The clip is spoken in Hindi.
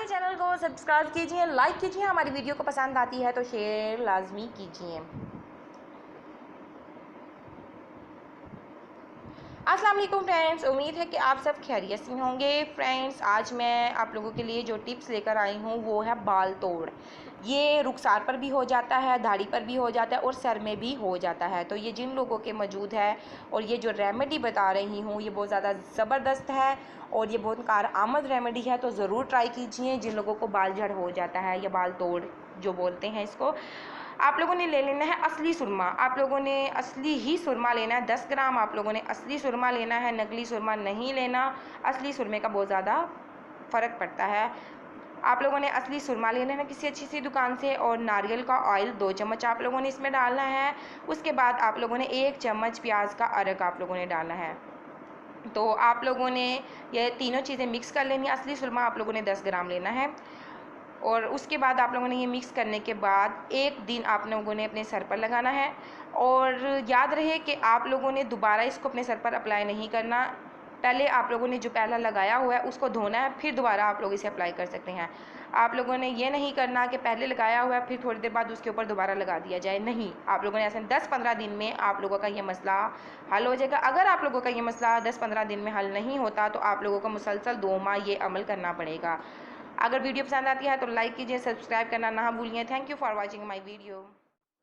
हमारे चैनल को सब्सक्राइब कीजिए, लाइक कीजिए। हमारी वीडियो को पसंद आती है तो शेयर लाजमी कीजिए। अस्सलाम वालेकुम फ्रेंड्स, उम्मीद है कि आप सब खैरियत से होंगे। फ्रेंड्स, आज मैं आप लोगों के लिए जो टिप्स लेकर आई हूँ वो है बाल तोड़। ये रुखसार पर भी हो जाता है, दाढ़ी पर भी हो जाता है और सर में भी हो जाता है। तो ये जिन लोगों के मौजूद है और ये जो रेमेडी बता रही हूँ ये बहुत ज़्यादा ज़बरदस्त है और ये बहुत कारआमद रेमेडी है, तो ज़रूर ट्राई कीजिए। जिन लोगों को बाल झड़ हो जाता है या बाल तोड़ जो बोलते हैं इसको, आप लोगों ने ले लेना है असली सुरमा। आप लोगों ने असली ही सुरमा लेना है, 10 ग्राम आप लोगों ने असली सुरमा लेना है, नकली सुरमा नहीं लेना। असली सुरमे का बहुत ज़्यादा फ़र्क पड़ता है। आप लोगों ने असली सुरमा लेना है किसी अच्छी सी दुकान से, और नारियल का ऑयल 2 चम्मच आप लोगों ने इसमें डालना है। उसके बाद आप लोगों ने 1 चम्मच प्याज का अरक आप लोगों ने डालना है। तो आप लोगों ने ये तीनों चीज़ें मिक्स कर लेनी है। असली सुरमा आप लोगों ने 10 ग्राम लेना है और उसके बाद आप लोगों ने ये मिक्स करने के बाद एक दिन आप लोगों ने अपने सर पर लगाना है। और याद रहे कि आप लोगों ने दोबारा इसको अपने सर पर अप्लाई नहीं करना। पहले आप लोगों ने जो पहला लगाया हुआ है उसको धोना है, फिर दोबारा आप लोग इसे अप्लाई कर सकते हैं। आप लोगों ने ये नहीं करना कि पहले लगाया हुआ है फिर थोड़ी देर बाद उसके ऊपर दोबारा लगा दिया जाए, नहीं। आप लोगों ने ऐसे 10-15 दिन में आप लोगों का ये मसला हल हो जाएगा। अगर आप लोगों का ये मसला 10-15 दिन में हल नहीं होता तो आप लोगों को मुसलसल 2 माह ये अमल करना पड़ेगा। अगर वीडियो पसंद आती है तो लाइक कीजिए, सब्सक्राइब करना ना भूलिए। Thank you for watching my video.